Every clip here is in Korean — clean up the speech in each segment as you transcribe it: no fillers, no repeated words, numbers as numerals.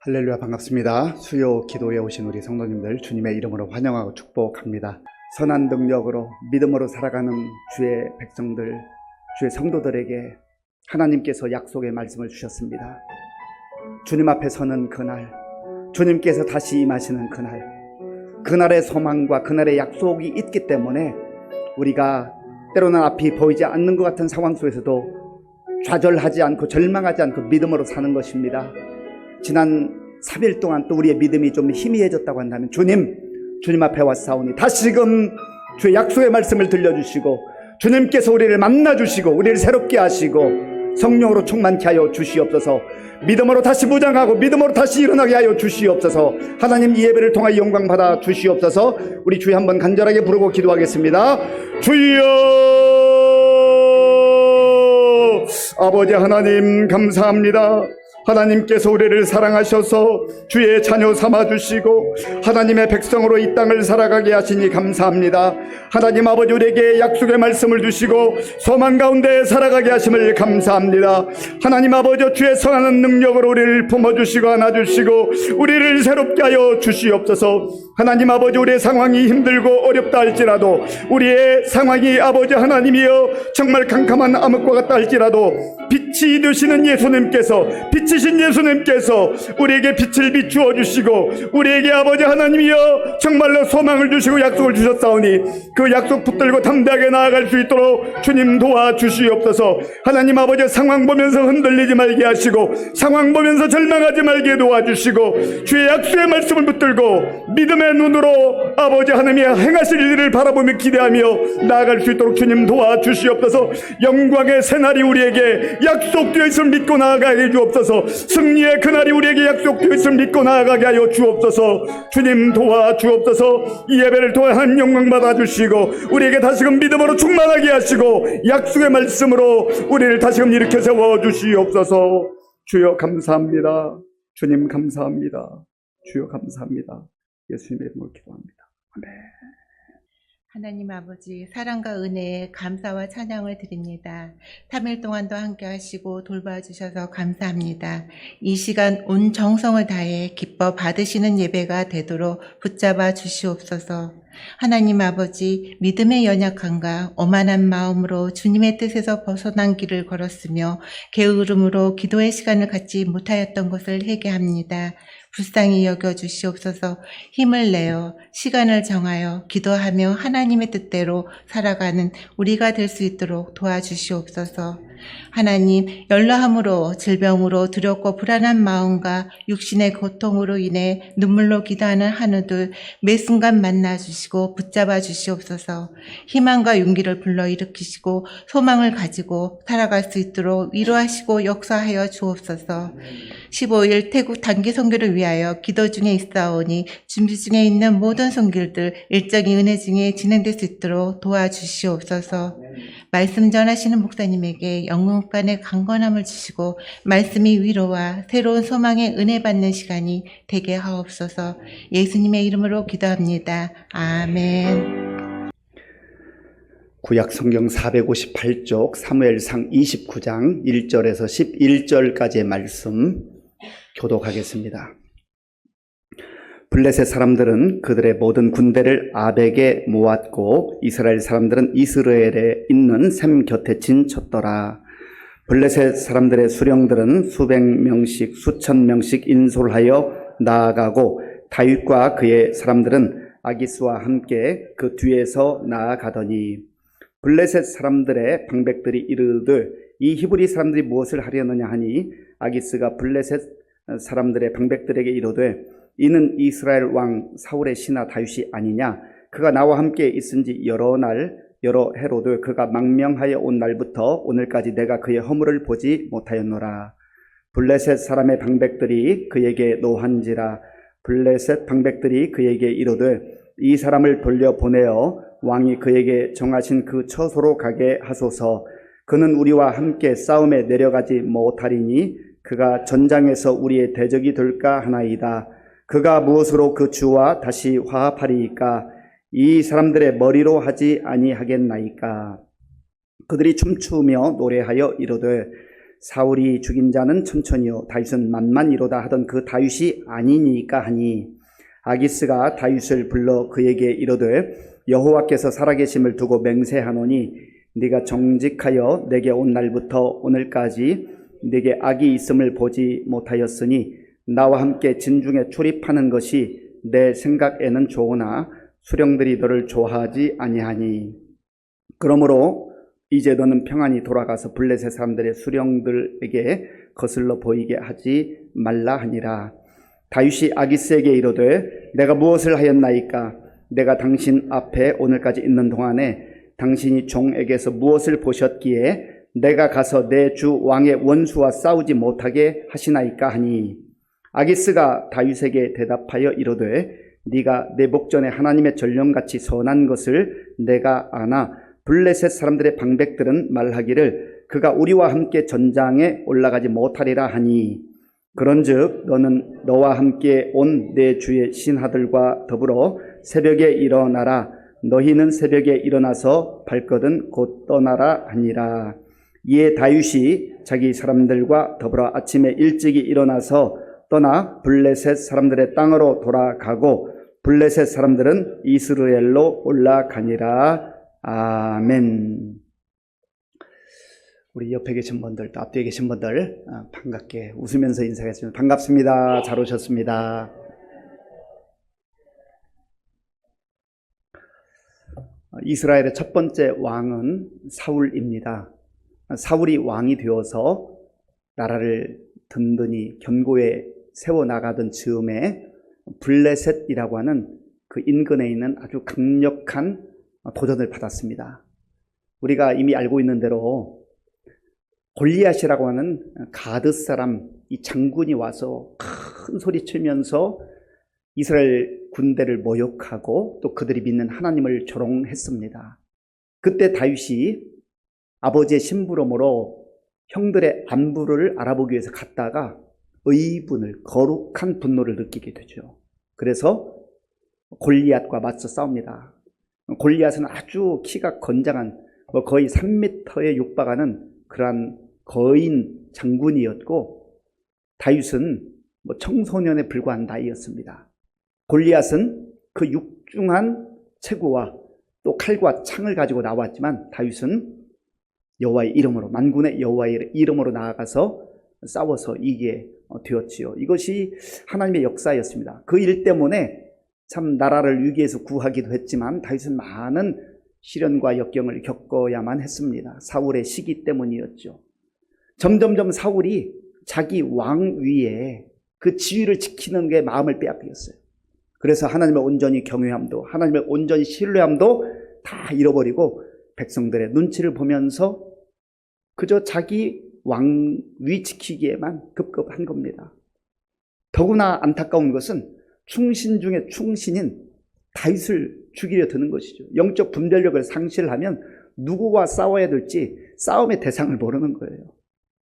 할렐루야, 반갑습니다. 수요 기도에 오신 우리 성도님들 주님의 이름으로 환영하고 축복합니다. 선한 능력으로 믿음으로 살아가는 주의 백성들, 주의 성도들에게 하나님께서 약속의 말씀을 주셨습니다. 주님 앞에 서는 그날, 주님께서 다시 임하시는 그날, 그날의 소망과 그날의 약속이 있기 때문에 우리가 때로는 앞이 보이지 않는 것 같은 상황 속에서도 좌절하지 않고 절망하지 않고 믿음으로 사는 것입니다. 지난 3일 동안 또 우리의 믿음이 좀 희미해졌다고 한다면 주님 앞에 왔사오니 다시금 주의 약속의 말씀을 들려주시고 주님께서 우리를 만나주시고 우리를 새롭게 하시고 성령으로 충만케 하여 주시옵소서. 믿음으로 다시 무장하고 믿음으로 다시 일어나게 하여 주시옵소서. 하나님, 이 예배를 통하여 영광 받아 주시옵소서. 우리 주여 한번 간절하게 부르고 기도하겠습니다. 주여, 아버지 하나님 감사합니다. 하나님께서 우리를 사랑하셔서 주의 자녀 삼아주시고 하나님의 백성으로 이 땅을 살아가게 하시니 감사합니다. 하나님 아버지, 우리에게 약속의 말씀을 주시고 소망 가운데 살아가게 하심을 감사합니다. 하나님 아버지, 주의 선한 능력으로 우리를 품어주시고 안아주시고 우리를 새롭게 하여 주시옵소서. 하나님 아버지, 우리의 상황이 힘들고 어렵다 할지라도, 우리의 상황이 아버지 하나님이여 정말 캄캄한 암흑과 같다 할지라도 빛이 되시는 빛이신 예수님께서 우리에게 빛을 비추어 주시고 우리에게 아버지 하나님이여 정말로 소망을 주시고 약속을 주셨사오니 그 약속 붙들고 담대하게 나아갈 수 있도록 주님 도와주시옵소서. 하나님 아버지, 상황 보면서 흔들리지 말게 하시고 상황 보면서 절망하지 말게 도와주시고 주의 약속의 말씀을 붙들고 믿음의 눈으로 아버지 하나님이 행하실 일을 바라보며 기대하며 나아갈 수 있도록 주님 도와주시옵소서. 영광의 새날이 우리에게 약속되어 있음을 믿고 나아가게 해 주옵소서. 승리의 그날이 우리에게 약속되어 있음을 믿고 나아가게 하여 주옵소서. 주님 도와주옵소서. 이 예배를 통해 하나님 영광 받아주시고 우리에게 다시금 믿음으로 충만하게 하시고 약속의 말씀으로 우리를 다시금 일으켜 세워주시옵소서. 주여 감사합니다. 주님 감사합니다. 주여 감사합니다. 예수님의 이름으로 기도합니다. 아멘. 하나님 아버지, 사랑과 은혜에 감사와 찬양을 드립니다. 3일 동안도 함께 하시고 돌봐주셔서 감사합니다. 이 시간 온 정성을 다해 기뻐 받으시는 예배가 되도록 붙잡아 주시옵소서. 하나님 아버지, 믿음의 연약함과 오만한 마음으로 주님의 뜻에서 벗어난 길을 걸었으며 게으름으로 기도의 시간을 갖지 못하였던 것을 회개합니다. 불쌍히 여겨 주시옵소서. 힘을 내어 시간을 정하여 기도하며 하나님의 뜻대로 살아가는 우리가 될 수 있도록 도와주시옵소서. 하나님, 연로함으로 질병으로 두렵고 불안한 마음과 육신의 고통으로 인해 눈물로 기도하는 한우들 매 순간 만나주시고 붙잡아 주시옵소서. 희망과 용기를 불러일으키시고 소망을 가지고 살아갈 수 있도록 위로하시고 역사하여 주옵소서. 15일 태국 단기 선교를 위하여 기도 중에 있사오니 준비 중에 있는 모든 선교들 일정이 은혜 중에 진행될 수 있도록 도와주시옵소서. 말씀 전하시는 목사님에게 영혼간의 강건함을 주시고 말씀이 위로와 새로운 소망의 은혜 받는 시간이 되게 하옵소서. 예수님의 이름으로 기도합니다. 아멘. 구약 성경 458쪽 사무엘상 29장 1절에서 11절까지의 말씀 교독하겠습니다. 블레셋 사람들은 그들의 모든 군대를 아벡에 모았고 이스라엘 사람들은 이스라엘에 있는 셈 곁에 진쳤더라. 블레셋 사람들의 수령들은 수백 명씩 수천 명씩 인솔하여 나아가고 다윗과 그의 사람들은 아기스와 함께 그 뒤에서 나아가더니 블레셋 사람들의 방백들이 이르되 이 히브리 사람들이 무엇을 하려느냐 하니 아기스가 블레셋 사람들의 방백들에게 이르되 이는 이스라엘 왕 사울의 신하 다윗이 아니냐? 그가 나와 함께 있은지 여러 해로되 그가 망명하여 온 날부터 오늘까지 내가 그의 허물을 보지 못하였노라. 블레셋 사람의 방백들이 그에게 노한지라. 블레셋 방백들이 그에게 이르되 이 사람을 돌려보내어 왕이 그에게 정하신 그 처소로 가게 하소서. 그는 우리와 함께 싸움에 내려가지 못하리니 그가 전장에서 우리의 대적이 될까 하나이다. 그가 무엇으로 그 주와 다시 화합하리이까? 이 사람들의 머리로 하지 아니하겠나이까? 그들이 춤추며 노래하여 이르되 사울이 죽인 자는 천천히요 다윗은 만만이로다 하던 그 다윗이 아니니까 하니 아기스가 다윗을 불러 그에게 이르되 여호와께서 살아계심을 두고 맹세하노니 네가 정직하여 내게 온 날부터 오늘까지 네게 악이 있음을 보지 못하였으니 나와 함께 진중에 출입하는 것이 내 생각에는 좋으나 수령들이 너를 좋아하지 아니하니 그러므로 이제 너는 평안히 돌아가서 블레셋 사람들의 수령들에게 거슬러 보이게 하지 말라 하니라. 다윗이 아기스에게 이르되 내가 무엇을 하였나이까? 내가 당신 앞에 오늘까지 있는 동안에 당신이 종에게서 무엇을 보셨기에 내가 가서 내 주 왕의 원수와 싸우지 못하게 하시나이까 하니 아기스가 다윗에게 대답하여 이르되 네가 내 목전에 하나님의 전령같이 선한 것을 내가 아나 블레셋 사람들의 방백들은 말하기를 그가 우리와 함께 전장에 올라가지 못하리라 하니 그런즉 너는 너와 함께 온 내 주의 신하들과 더불어 새벽에 일어나라. 너희는 새벽에 일어나서 발거든 곧 떠나라 하니라. 이에 다윗이 자기 사람들과 더불어 아침에 일찍이 일어나서 떠나 블레셋 사람들의 땅으로 돌아가고 블레셋 사람들은 이스라엘로 올라가니라. 아멘. 우리 옆에 계신 분들, 또 앞뒤에 계신 분들 반갑게 웃으면서 인사하겠습니다. 반갑습니다. 잘 오셨습니다. 이스라엘의 첫 번째 왕은 사울입니다. 사울이 왕이 되어서 나라를 든든히 견고히 세워나가던 즈음에 블레셋이라고 하는 그 인근에 있는 아주 강력한 도전을 받았습니다. 우리가 이미 알고 있는 대로 골리앗이라고 하는 가드 사람 이 장군이 와서 큰 소리 치면서 이스라엘 군대를 모욕하고 또 그들이 믿는 하나님을 조롱했습니다. 그때 다윗이 아버지의 심부름으로 형들의 안부를 알아보기 위해서 갔다가 의분을, 거룩한 분노를 느끼게 되죠. 그래서 골리앗과 맞서 싸웁니다. 골리앗은 아주 키가 건장한 거의 3m에 육박하는 그러한 거인 장군이었고 다윗은 청소년에 불과한 나이였습니다. 골리앗은 그 육중한 체구와 또 칼과 창을 가지고 나왔지만 다윗은 여호와의 이름으로, 만군의 여호와의 이름으로 나아가서 싸워서 이기게 되었지요. 이것이 하나님의 역사였습니다. 그 일 때문에 참 나라를 위기에서 구하기도 했지만 다윗은 많은 시련과 역경을 겪어야만 했습니다. 사울의 시기 때문이었죠. 점점점 사울이 자기 왕위에 그 지위를 지키는 게 마음을 빼앗겼어요. 그래서 하나님을 온전히 경외함도, 하나님을 온전히 신뢰함도 다 잃어버리고 백성들의 눈치를 보면서 그저 자기 왕위 지키기에만 급급한 겁니다. 더구나 안타까운 것은 충신 중에 충신인 다윗을 죽이려 드는 것이죠. 영적 분별력을 상실하면 누구와 싸워야 될지 싸움의 대상을 모르는 거예요.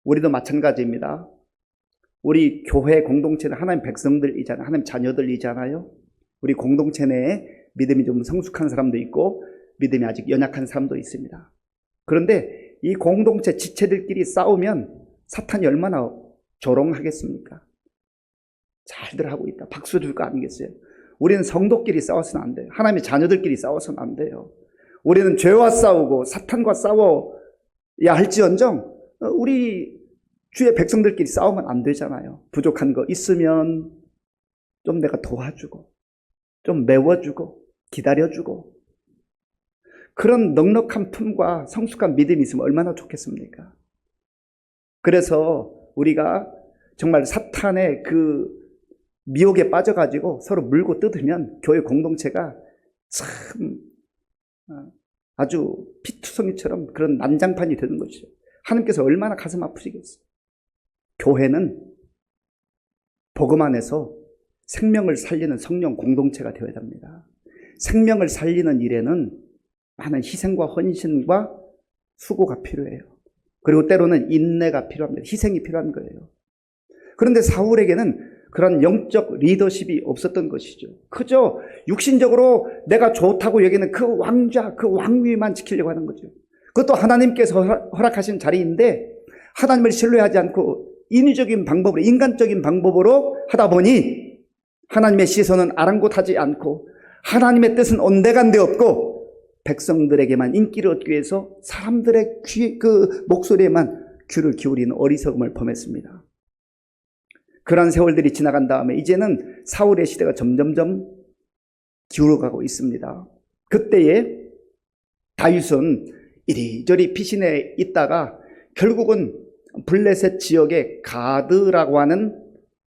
우리도 마찬가지입니다. 우리 교회 공동체는 하나님 백성들이잖아요. 하나님 자녀들이잖아요. 우리 공동체 내에 믿음이 좀 성숙한 사람도 있고 믿음이 아직 연약한 사람도 있습니다. 그런데 이 공동체 지체들끼리 싸우면 사탄이 얼마나 조롱하겠습니까? 잘들 하고 있다. 박수 줄 거 아니겠어요? 우리는 성도끼리 싸워서는 안 돼요. 하나님의 자녀들끼리 싸워서는 안 돼요. 우리는 죄와 싸우고 사탄과 싸워야 할지언정 우리 주의 백성들끼리 싸우면 안 되잖아요. 부족한 거 있으면 좀 내가 도와주고 좀 메워주고 기다려주고 그런 넉넉한 품과 성숙한 믿음이 있으면 얼마나 좋겠습니까? 그래서 우리가 정말 사탄의 그 미혹에 빠져가지고 서로 물고 뜯으면 교회 공동체가 참 아주 피투성이처럼 그런 난장판이 되는 것이죠. 하나님께서 얼마나 가슴 아프시겠어요. 교회는 복음 안에서 생명을 살리는 성령 공동체가 되어야 됩니다. 생명을 살리는 일에는 많은 희생과 헌신과 수고가 필요해요. 그리고 때로는 인내가 필요합니다. 희생이 필요한 거예요. 그런데 사울에게는 그런 영적 리더십이 없었던 것이죠. 그저 육신적으로 내가 좋다고 여기는 그 왕좌, 그 왕위만 지키려고 하는 거죠. 그것도 하나님께서 허락하신 자리인데 하나님을 신뢰하지 않고 인위적인 방법으로, 인간적인 방법으로 하다 보니 하나님의 시선은 아랑곳하지 않고 하나님의 뜻은 온데간데 없고 백성들에게만 인기를 얻기 위해서 사람들의 그 목소리에만 귀를 기울이는 어리석음을 범했습니다. 그러한 세월들이 지나간 다음에 이제는 사울의 시대가 점점점 기울어가고 있습니다. 그때에 다윗은 이리저리 피신해 있다가 결국은 블레셋 지역의 가드라고 하는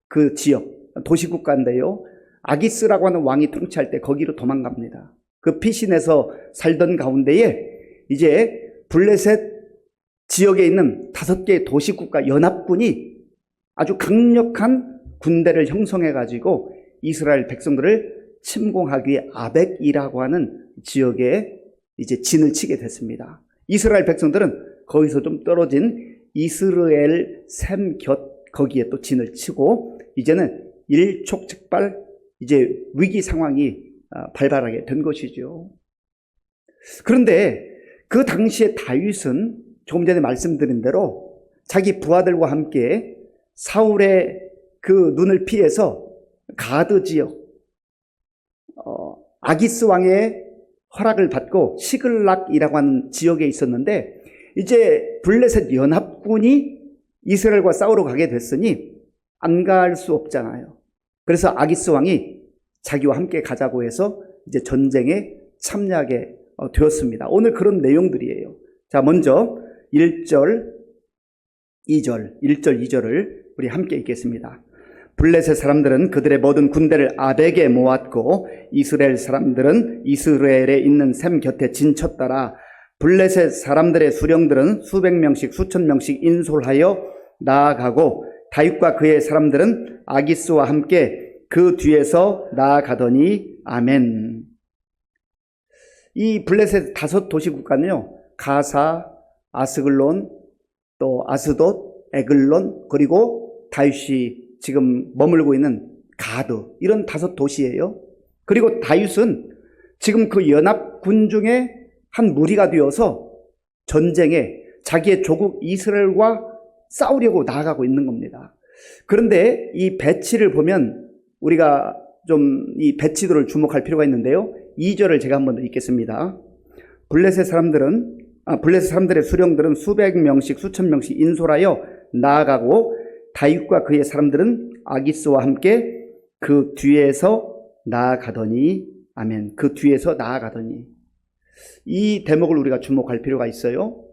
그 지역, 도시국가인데요, 아기스라고 하는 왕이 통치할 때 거기로 도망갑니다. 그 피신해서 살던 가운데에 이제 블레셋 지역에 있는 5개의 도시국가 연합군이 아주 강력한 군대를 형성해가지고 이스라엘 백성들을 침공하기 위해 아벡이라고 하는 지역에 이제 진을 치게 됐습니다. 이스라엘 백성들은 거기서 좀 떨어진 이스라엘 샘 곁 거기에 또 진을 치고 이제는 일촉즉발 이제 위기 상황이 발발하게 된 것이죠. 그런데 그 당시에 다윗은 조금 전에 말씀드린 대로 자기 부하들과 함께 사울의 그 눈을 피해서 가드 지역 아기스 왕의 허락을 받고 시글락이라고 하는 지역에 있었는데 이제 블레셋 연합군이 이스라엘과 싸우러 가게 됐으니 안 갈 수 없잖아요. 그래서 아기스 왕이 자기와 함께 가자고 해서 이제 전쟁에 참여하게 되었습니다. 오늘 그런 내용들이에요. 자, 먼저 1절, 2절을 우리 함께 읽겠습니다. 블레셋 사람들은 그들의 모든 군대를 아벡에 모았고 이스라엘 사람들은 이스라엘에 있는 샘 곁에 진쳤더라. 블레셋 사람들의 수령들은 수백 명씩 수천 명씩 인솔하여 나아가고 다윗과 그의 사람들은 아기스와 함께 그 뒤에서 나아가더니 아멘. 이 블레셋 5도시 국가는요, 가사, 아스글론, 또 아스돗, 에글론, 그리고 다윗이 지금 머물고 있는 가드, 이런 5도시예요. 그리고 다윗은 지금 그 연합군 중에 한 무리가 되어서 전쟁에 자기의 조국 이스라엘과 싸우려고 나아가고 있는 겁니다. 그런데 이 배치를 보면 우리가 좀 이 배치도를 주목할 필요가 있는데요. 2절을 제가 한번 더 읽겠습니다. 블레셋 사람들의 수령들은 수백 명씩 수천 명씩 인솔하여 나아가고 다윗과 그의 사람들은 아기스와 함께 그 뒤에서 나아가더니 아멘. 그 뒤에서 나아가더니 이 대목을 우리가 주목할 필요가 있어요.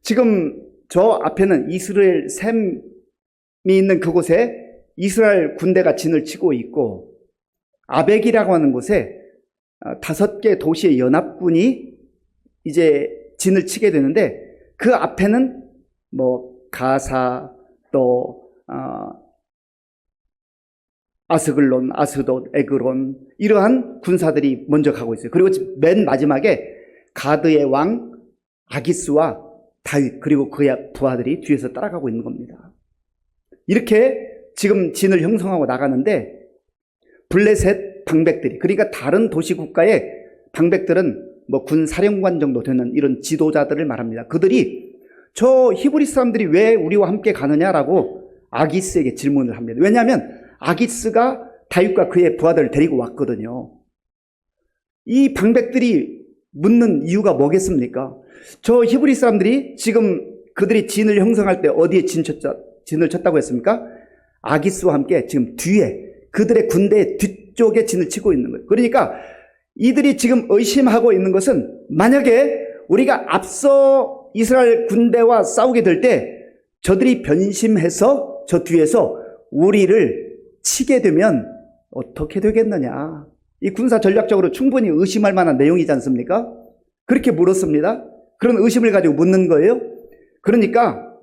지금 저 앞에는 이스라엘 샘이 있는 그곳에 이스라엘 군대가 진을 치고 있고 아벡이라고 하는 곳에 5개 도시의 연합군이 이제 진을 치게 되는데 그 앞에는 뭐 가사 또 아스글론, 아스돗, 에그론 이러한 군사들이 먼저 가고 있어요. 그리고 맨 마지막에 가드의 왕 아기스와 다윗 그리고 그의 부하들이 뒤에서 따라가고 있는 겁니다. 이렇게 지금 진을 형성하고 나가는데 블레셋 방백들이, 그러니까 다른 도시 국가의 방백들은 뭐 군사령관 정도 되는 이런 지도자들을 말합니다. 그들이 저 히브리 사람들이 왜 우리와 함께 가느냐라고 아기스에게 질문을 합니다. 왜냐하면 아기스가 다윗과 그의 부하들을 데리고 왔거든요. 이 방백들이 묻는 이유가 뭐겠습니까? 저 히브리 사람들이 지금 그들이 진을 형성할 때 어디에 진을 쳤다고 했습니까? 아기스와 함께 지금 뒤에 그들의 군대의 뒤쪽에 진을 치고 있는 거예요. 그러니까 이들이 지금 의심하고 있는 것은 만약에 우리가 앞서 이스라엘 군대와 싸우게 될 때 저들이 변심해서 저 뒤에서 우리를 치게 되면 어떻게 되겠느냐. 이 군사 전략적으로 충분히 의심할 만한 내용이지 않습니까? 그렇게 물었습니다. 그런 의심을 가지고 묻는 거예요. 그러니까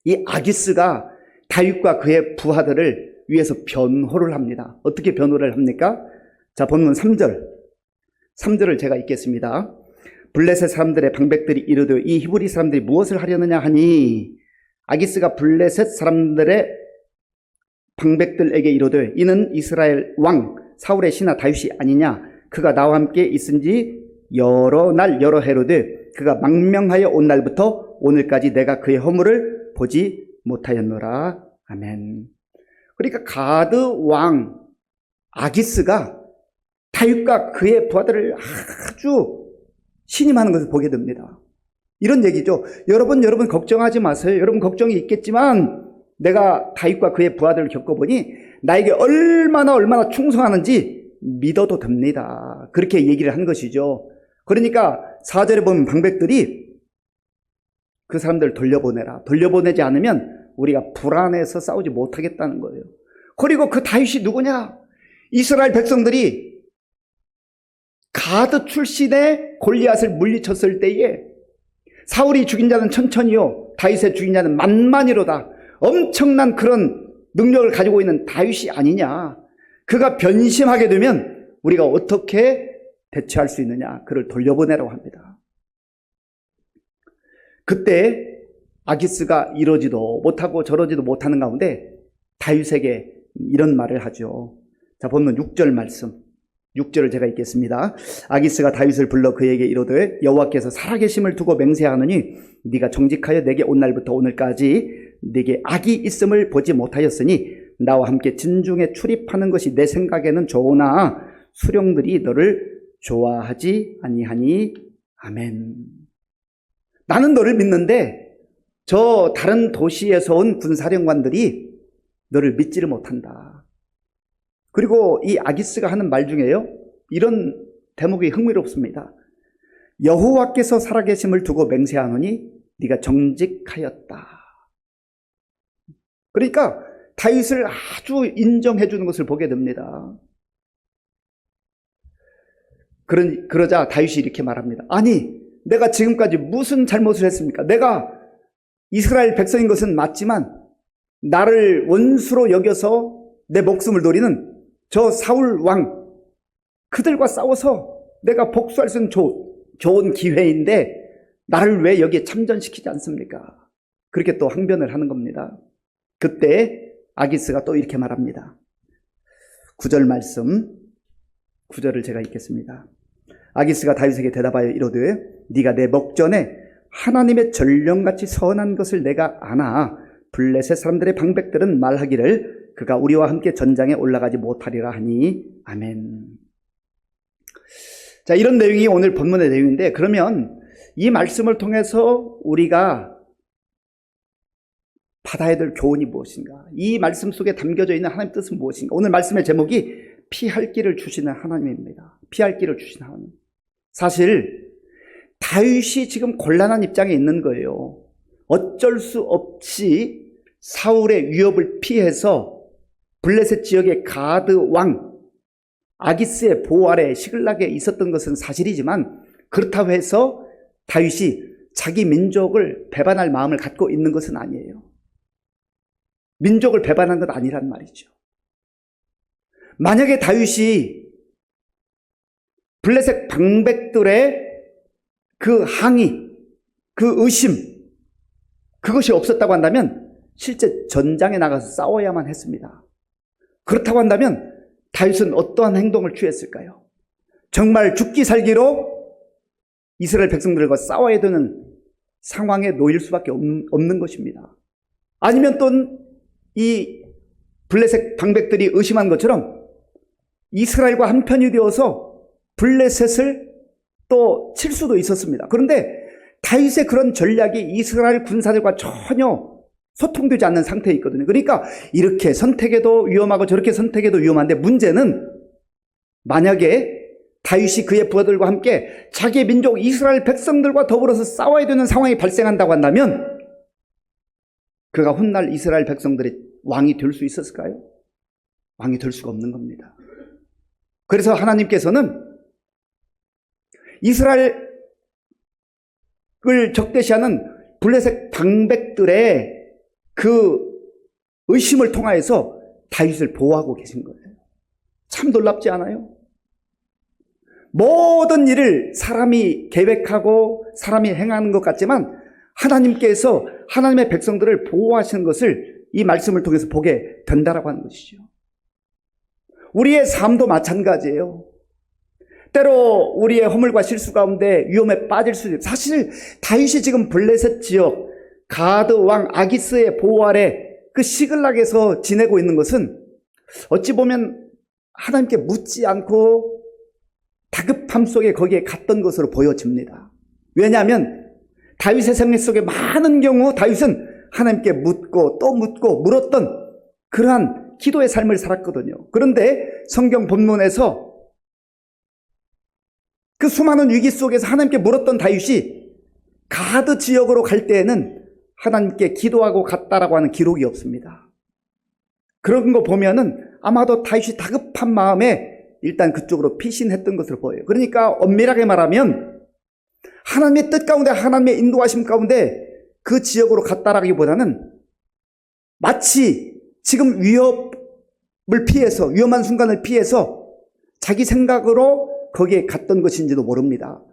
이 아기스가 다윗과 그의 부하들을 위해서 변호를 합니다. 어떻게 변호를 합니까? 자, 본문 3절을 제가 읽겠습니다. 블레셋 사람들의 방백들이 이르되 이 히브리 사람들이 무엇을 하려느냐 하니 아기스가 블레셋 사람들의 방백들에게 이르되 이는 이스라엘 왕 사울의 신하 다윗이 아니냐. 그가 나와 함께 있은지 여러 날 여러 해로 돼 그가 망명하여 온 날부터 오늘까지 내가 그의 허물을 있음을 보지 못하였노라. 아멘. 그러니까 가드 왕 아기스가 다윗과 그의 부하들을 아주 신임하는 것을 보게 됩니다. 이런 얘기죠. 여러분 걱정하지 마세요. 여러분 걱정이 있겠지만 내가 다윗과 그의 부하들을 겪어보니 나에게 얼마나 충성하는지 믿어도 됩니다. 그렇게 얘기를 한 것이죠. 그러니까 4절에 보면 방백들이 그 사람들을 돌려보내라. 돌려보내지 않으면 우리가 불안해서 싸우지 못하겠다는 거예요. 그리고 그 다윗이 누구냐? 이스라엘 백성들이 가드 출신의 골리앗을 물리쳤을 때에 사울이 죽인 자는 천천히요, 다윗의 죽인 자는 만만이로다. 엄청난 그런 능력을 가지고 있는 다윗이 아니냐. 그가 변심하게 되면 우리가 어떻게 대처할 수 있느냐. 그를 돌려보내라고 합니다. 그때 아기스가 이러지도 못하고 저러지도 못하는 가운데 다윗에게 이런 말을 하죠. 자, 보면 6절 말씀. 6절을 제가 읽겠습니다. 아기스가 다윗을 불러 그에게 이르되 여호와께서 살아계심을 두고 맹세하느니 네가 정직하여 내게 온 날부터 오늘까지 네게 악이 있음을 보지 못하였으니 나와 함께 진중에 출입하는 것이 내 생각에는 좋으나 수령들이 너를 좋아하지 아니하니. 아멘. 나는 너를 믿는데 저 다른 도시에서 온 군사령관들이 너를 믿지를 못한다. 그리고 이 아기스가 하는 말 중에요, 이런 대목이 흥미롭습니다. 여호와께서 살아계심을 두고 맹세하노니 네가 정직하였다. 그러니까 다윗을 아주 인정해 주는 것을 보게 됩니다. 그러자 다윗이 이렇게 말합니다. 아니, 내가 지금까지 무슨 잘못을 했습니까? 내가 이스라엘 백성인 것은 맞지만 나를 원수로 여겨서 내 목숨을 노리는 저 사울 왕, 그들과 싸워서 내가 복수할 수 있는 좋은 기회인데 나를 왜 여기에 참전시키지 않습니까? 그렇게 또 항변을 하는 겁니다. 그때 아기스가 또 이렇게 말합니다. 9절 말씀, 9절을 제가 읽겠습니다. 아기스가 다윗에게 대답하여 이르되 네가 내 목전에 하나님의 전령같이 선한 것을 내가 아나 블레셋 사람들의 방백들은 말하기를 그가 우리와 함께 전장에 올라가지 못하리라 하니. 아멘. 자, 이런 내용이 오늘 본문의 내용인데, 그러면 이 말씀을 통해서 우리가 받아야 될 교훈이 무엇인가? 이 말씀 속에 담겨져 있는 하나님의 뜻은 무엇인가? 오늘 말씀의 제목이 피할 길을 주시는 하나님입니다. 피할 길을 주시는 하나님. 사실 다윗이 지금 곤란한 입장에 있는 거예요. 어쩔 수 없이 사울의 위협을 피해서 블레셋 지역의 가드 왕 아기스의 보호 아래 시글락에 있었던 것은 사실이지만, 그렇다고 해서 다윗이 자기 민족을 배반할 마음을 갖고 있는 것은 아니에요. 민족을 배반한 건 아니란 말이죠. 만약에 다윗이 블레셋 방백들의 그 항의, 그 의심, 그것이 없었다고 한다면 실제 전장에 나가서 싸워야만 했습니다. 그렇다고 한다면 다윗은 어떠한 행동을 취했을까요? 정말 죽기 살기로 이스라엘 백성들과 싸워야 되는 상황에 놓일 수밖에 없는 것입니다. 아니면 또 이 블레셋 방백들이 의심한 것처럼 이스라엘과 한편이 되어서 블레셋을 또 칠 수도 있었습니다. 그런데 다윗의 그런 전략이 이스라엘 군사들과 전혀 소통되지 않는 상태에 있거든요. 그러니까 이렇게 선택해도 위험하고 저렇게 선택해도 위험한데, 문제는 만약에 다윗이 그의 부하들과 함께 자기의 민족 이스라엘 백성들과 더불어서 싸워야 되는 상황이 발생한다고 한다면 그가 훗날 이스라엘 백성들의 왕이 될 수 있었을까요? 왕이 될 수가 없는 겁니다. 그래서 하나님께서는 이스라엘을 적대시하는 블레셋 방백들의 그 의심을 통하여서 다윗을 보호하고 계신 거예요. 참 놀랍지 않아요? 모든 일을 사람이 계획하고 사람이 행하는 것 같지만 하나님께서 하나님의 백성들을 보호하시는 것을 이 말씀을 통해서 보게 된다라고 하는 것이죠. 우리의 삶도 마찬가지예요. 때로 우리의 허물과 실수 가운데 위험에 빠질 수 있어요. 사실 다윗이 지금 블레셋 지역 가드 왕 아기스의 보호 아래 그 시글락에서 지내고 있는 것은 어찌 보면 하나님께 묻지 않고 다급함 속에 거기에 갔던 것으로 보여집니다. 왜냐하면 다윗의 생애 속에 많은 경우 다윗은 하나님께 묻고 또 묻고 물었던 그러한 기도의 삶을 살았거든요. 그런데 성경 본문에서 그 수많은 위기 속에서 하나님께 물었던 다윗이 가드 지역으로 갈 때에는 하나님께 기도하고 갔다라고 하는 기록이 없습니다. 그런 거 보면은 아마도 다윗이 다급한 마음에 일단 그쪽으로 피신했던 것으로 보여요. 그러니까 엄밀하게 말하면 하나님의 뜻 가운데, 하나님의 인도하심 가운데 그 지역으로 갔다라기보다는 마치 지금 위협을 피해서, 위험한 순간을 피해서 자기 생각으로 거기에 갔던 것인지도 모릅니다.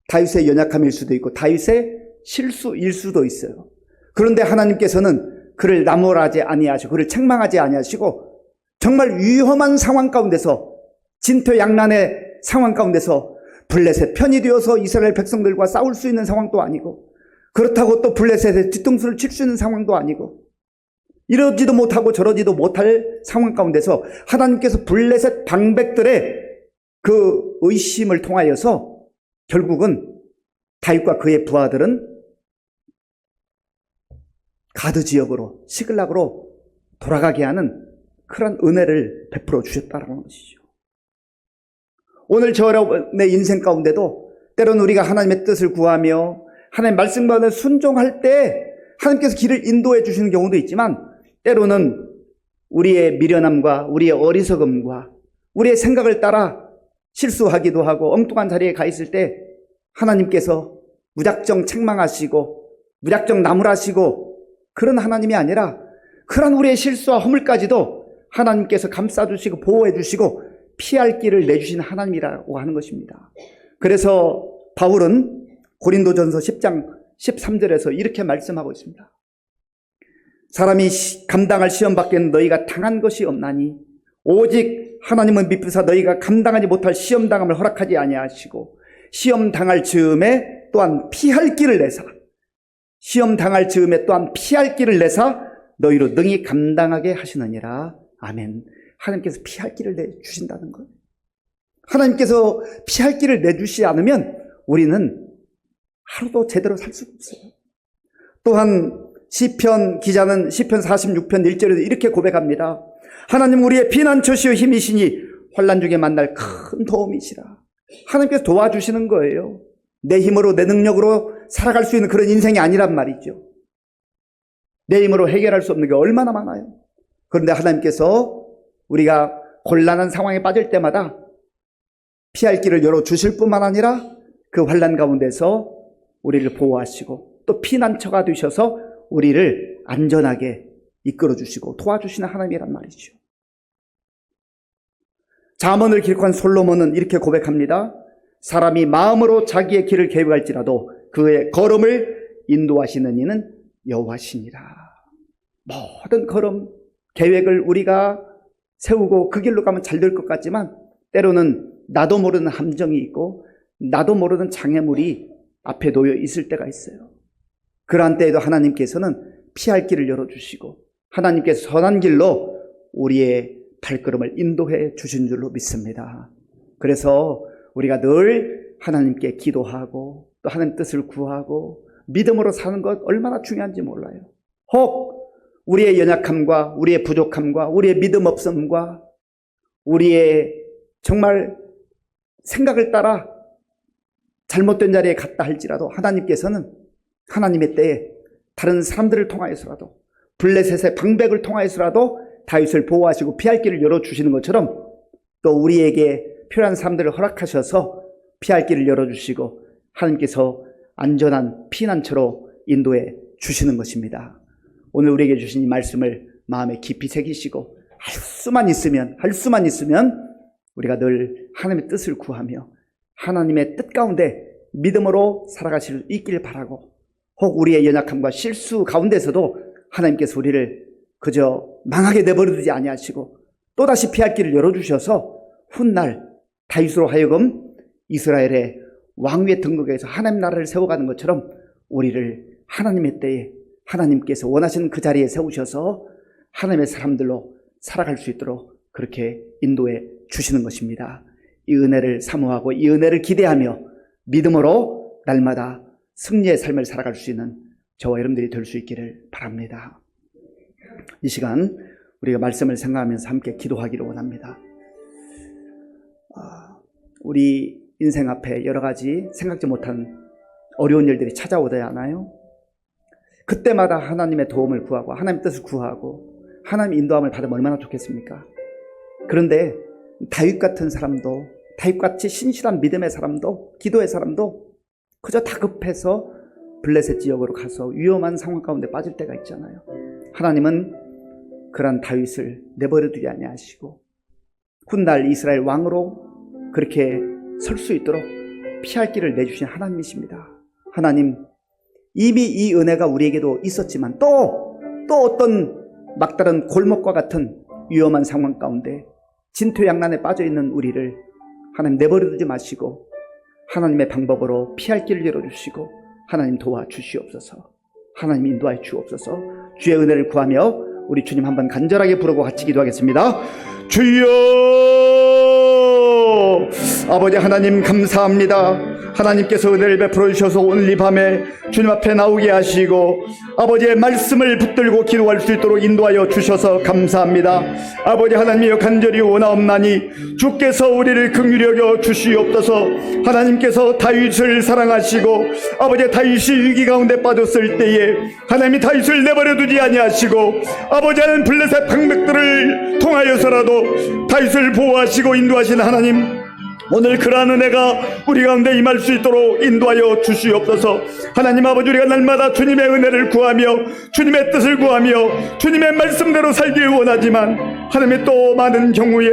다윗의 연약함일 수도 있고 다윗의 실수일 수도 있어요. 그런데 하나님께서는 그를 나무라지 아니하시고 그를 책망하지 아니하시고 정말 위험한 상황 가운데서, 진퇴양난의 상황 가운데서 블레셋 편이 되어서 이스라엘 백성들과 싸울 수 있는 상황도 아니고, 그렇다고 또 블레셋의 뒤통수를 칠 수 있는 상황도 아니고, 이러지도 못하고 저러지도 못할 상황 가운데서 하나님께서 블레셋 방백들의 그 의심을 통하여서 결국은 다윗과 그의 부하들은 가드 지역으로, 시글락으로 돌아가게 하는 그런 은혜를 베풀어 주셨다는 것이죠. 오늘 저 여러분의 인생 가운데도 때로는 우리가 하나님의 뜻을 구하며 하나님의 말씀 가운데 순종할 때 하나님께서 길을 인도해 주시는 경우도 있지만, 때로는 우리의 미련함과 우리의 어리석음과 우리의 생각을 따라 실수하기도 하고 엉뚱한 자리에 가 있을 때 하나님께서 무작정 책망하시고 무작정 나무라시고 그런 하나님이 아니라, 그런 우리의 실수와 허물까지도 하나님께서 감싸주시고 보호해주시고 피할 길을 내주신 하나님이라고 하는 것입니다. 그래서 바울은 고린도전서 10장 13절에서 이렇게 말씀하고 있습니다. 사람이 감당할 시험 밖에는 너희가 당한 것이 없나니 오직 하나님은 미쁘사 너희가 감당하지 못할 시험 당함을 허락하지 아니하시고 시험 당할 즈음에 또한 피할 길을 내사, 시험 당할 즈음에 또한 피할 길을 내사 너희로 능히 감당하게 하시느니라. 아멘. 하나님께서 피할 길을 내주신다는 거예요. 하나님께서 피할 길을 내주시지 않으면 우리는 하루도 제대로 살 수가 없어요. 또한 시편 기자는 시편 46편 1절에도 이렇게 고백합니다. 하나님 우리의 피난처시요 힘이시니 환난 중에 만날 큰 도움이시라. 하나님께서 도와주시는 거예요. 내 힘으로 내 능력으로 살아갈 수 있는 그런 인생이 아니란 말이죠. 내 힘으로 해결할 수 없는 게 얼마나 많아요. 그런데 하나님께서 우리가 곤란한 상황에 빠질 때마다 피할 길을 열어주실 뿐만 아니라 그 환난 가운데서 우리를 보호하시고 또 피난처가 되셔서 우리를 안전하게 이끌어주시고 도와주시는 하나님이란 말이죠. 잠언을 기록한 솔로몬은 이렇게 고백합니다. 사람이 마음으로 자기의 길을 계획할지라도 그의 걸음을 인도하시는 이는 여호와시니라. 모든 걸음, 계획을 우리가 세우고 그 길로 가면 잘 될 것 같지만 때로는 나도 모르는 함정이 있고 나도 모르는 장애물이 앞에 놓여 있을 때가 있어요. 그러한 때에도 하나님께서는 피할 길을 열어주시고 하나님께서 선한 길로 우리의 발걸음을 인도해 주신 줄로 믿습니다. 그래서 우리가 늘 하나님께 기도하고 또 하나님 뜻을 구하고 믿음으로 사는 것 얼마나 중요한지 몰라요. 혹 우리의 연약함과 우리의 부족함과 우리의 믿음 없음과 우리의 정말 생각을 따라 잘못된 자리에 갔다 할지라도 하나님께서는 하나님의 때에 다른 사람들을 통하여서라도 블레셋의 방백을 통하여서라도 다윗을 보호하시고 피할 길을 열어주시는 것처럼 또 우리에게 필요한 사람들을 허락하셔서 피할 길을 열어주시고 하나님께서 안전한 피난처로 인도해 주시는 것입니다. 오늘 우리에게 주신 이 말씀을 마음에 깊이 새기시고 할 수만 있으면 우리가 늘 하나님의 뜻을 구하며 하나님의 뜻 가운데 믿음으로 살아가실 수 있길 바라고, 혹 우리의 연약함과 실수 가운데서도 하나님께서 우리를 그저 망하게 내버려두지 아니하시고 또다시 피할 길을 열어주셔서 훗날 다윗으로 하여금 이스라엘의 왕위에 등극해서 하나님 나라를 세워가는 것처럼 우리를 하나님의 때에 하나님께서 원하시는 그 자리에 세우셔서 하나님의 사람들로 살아갈 수 있도록 그렇게 인도해 주시는 것입니다. 이 은혜를 사모하고 이 은혜를 기대하며 믿음으로 날마다 승리의 삶을 살아갈 수 있는 저와 여러분들이 될 수 있기를 바랍니다. 이 시간 우리가 말씀을 생각하면서 함께 기도하기를 원합니다. 우리 인생 앞에 여러 가지 생각지 못한 어려운 일들이 찾아오지 않아요? 그때마다 하나님의 도움을 구하고 하나님의 뜻을 구하고 하나님의 인도함을 받으면 얼마나 좋겠습니까? 그런데 다윗 같은 사람도, 다윗같이 신실한 믿음의 사람도, 기도의 사람도 그저 다급해서 블레셋 지역으로 가서 위험한 상황 가운데 빠질 때가 있잖아요. 하나님은 그런 다윗을 내버려두지 아니하시고 훗날 이스라엘 왕으로 그렇게 설 수 있도록 피할 길을 내주신 하나님이십니다. 하나님, 이미 이 은혜가 우리에게도 있었지만 또 어떤 막다른 골목과 같은 위험한 상황 가운데 진퇴양난에 빠져있는 우리를 하나님 내버려두지 마시고 하나님의 방법으로 피할 길을 열어주시고 하나님 도와주시옵소서. 하나님 인도하여 주옵소서. 주의 은혜를 구하며 우리 주님 한번 간절하게 부르고 같이 기도하겠습니다. 주여, 아버지 하나님 감사합니다. 하나님께서 은혜를 베풀어 주셔서 오늘 이 밤에 주님 앞에 나오게 하시고 아버지의 말씀을 붙들고 기도할 수 있도록 인도하여 주셔서 감사합니다. 아버지 하나님이여 간절히 원하옵나니 주께서 우리를 긍휼히 여겨 주시옵소서. 하나님께서 다윗을 사랑하시고 아버지 다윗이 위기 가운데 빠졌을 때에 하나님이 다윗을 내버려 두지 아니하시고 아버지 하나님 블레셋 방백들을 통하여서라도 다윗을 보호하시고 인도하신 하나님, 오늘 그러한 은혜가 우리 가운데 임할 수 있도록 인도하여 주시옵소서. 하나님 아버지, 우리가 날마다 주님의 은혜를 구하며 주님의 뜻을 구하며 주님의 말씀대로 살길 원하지만 하나님의 또 많은 경우에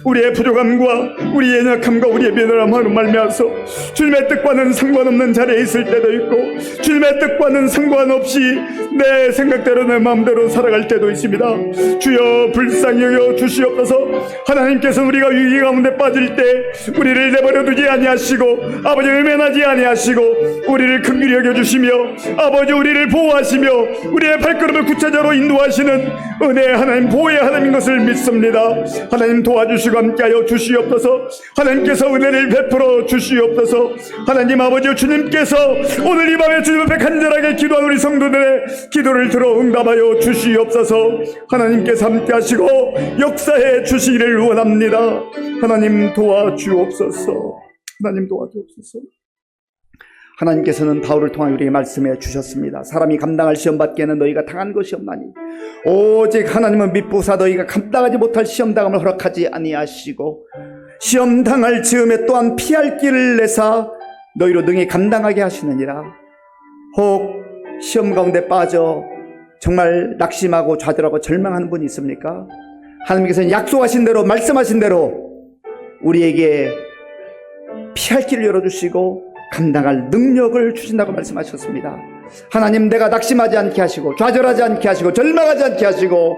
우리의 부족함과 우리의 연약함과 우리의 면허함으로 말미암아서 주님의 뜻과는 상관없는 자리에 있을 때도 있고 주님의 뜻과는 상관없이 내 생각대로 내 마음대로 살아갈 때도 있습니다. 주여 불쌍히 여겨 주시옵소서. 하나님께서는 우리가 위기 가운데 빠질 때 우리를 내버려두지 아니하시고 아버지 외면하지 아니하시고 우리를 긍휼히 여겨주시며 아버지 우리를 보호하시며 우리의 발걸음을 구체적으로 인도하시는 은혜의 하나님, 보호의 하나님인 것을 믿습니다. 하나님 도와주시고 함께하여 주시옵소서. 하나님께서 은혜를 베풀어 주시옵소서. 하나님 아버지, 주님께서 오늘 이 밤에 주님 앞에 간절하게 기도한 우리 성도들의 기도를 들어 응답하여 주시옵소서. 하나님께서 함께하시고 역사해 주시기를 원합니다. 하나님 도와주옵소서. 하나님 도와주옵소서. 하나님께서는 바울을 통해 우리에게 말씀해 주셨습니다. 사람이 감당할 시험 받기에는 너희가 당한 것이 없나니 오직 하나님은 미쁘사 너희가 감당하지 못할 시험 당함을 허락하지 아니하시고 시험 당할 즈음에 또한 피할 길을 내사 너희로 능히 감당하게 하시느니라. 혹 시험 가운데 빠져 정말 낙심하고 좌절하고 절망하는 분이 있습니까? 하나님께서는 약속하신 대로, 말씀하신 대로 우리에게 피할 길을 열어주시고 감당할 능력을 주신다고 말씀하셨습니다. 하나님, 내가 낙심하지 않게 하시고 좌절하지 않게 하시고 절망하지 않게 하시고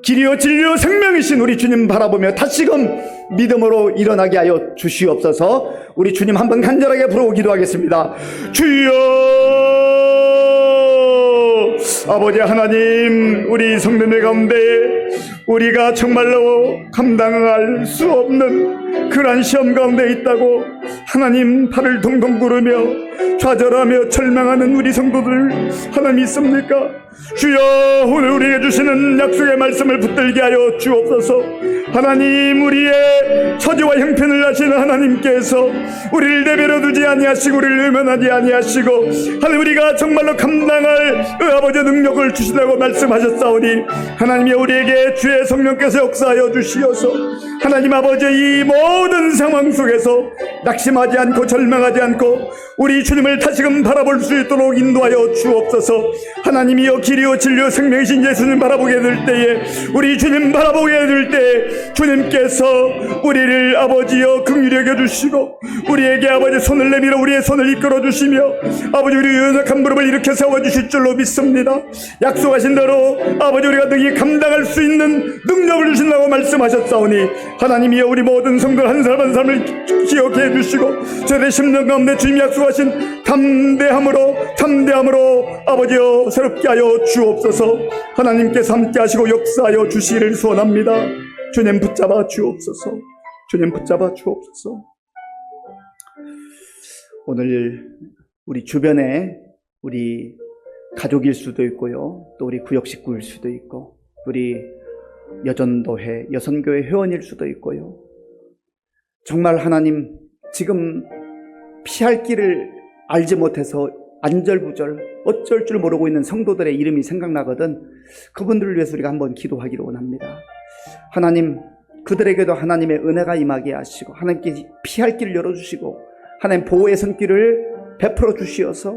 길이요 진리요 생명이신 우리 주님 바라보며 다시금 믿음으로 일어나게 하여 주시옵소서. 우리 주님 한번 간절하게 부르고 기도하겠습니다. 주여, 아버지 하나님, 우리 성도들 가운데 우리가 정말로 감당할 수 없는 그러한 시험 가운데 있다고 하나님 발을 동동 구르며 좌절하며 절망하는 우리 성도들 하나님 있습니까? 주여, 오늘 우리에게 주시는 약속의 말씀을 붙들게 하여 주옵소서. 하나님, 우리의 처지와 형편을 아시는 하나님께서 우리를 내버려두지 아니하시고 우리를 외면하지 아니하시고 하나님, 우리가 정말로 감당할 아버지의 능력을 주시라고 말씀하셨사오니 하나님이 우리에게 주의 성령께서 역사하여 주시어서 하나님 아버지, 이 모든 상황 속에서 낙심하지 않고 절망하지 않고 우리 주님을 다시금 바라볼 수 있도록 인도하여 주옵소서. 하나님이여 길이요 진리요 생명이신 예수님 바라보게 될 때에, 우리 주님 바라보게 될 때에 주님께서 우리를 아버지여 긍휼히 여겨주시고 우리에게 아버지 손을 내밀어 우리의 손을 이끌어 주시며 아버지 우리 연약한 무릎을 일으켜 세워주실 줄로 믿습니다. 약속하신 대로 아버지 우리가 능히 감당할 수 있는 능력을 주신다고 말씀하셨사오니 하나님이여 우리 모든 성도들 한 사람 한 사람을 기억해 주시고 저의 심령 가운데 주님 약속하신 담대함으로 아버지여 새롭게 하여 하여 주옵소서. 하나님께서 함께 하시고 역사하여 주시기를 소원합니다. 주님 붙잡아 주옵소서. 주님 붙잡아 주옵소서. 오늘 우리 주변에 우리 가족일 수도 있고요, 또 우리 구역 식구일 수도 있고, 우리 여전도회, 여선교회 회원일 수도 있고요. 정말 하나님, 지금 피할 길을 알지 못해서 안절부절 어쩔 줄 모르고 있는 성도들의 이름이 생각나거든. 그분들을 위해서 우리가 한번 기도하기를 원합니다. 하나님, 그들에게도 하나님의 은혜가 임하게 하시고, 하나님께 피할 길을 열어주시고, 하나님 보호의 손길을 베풀어 주시어서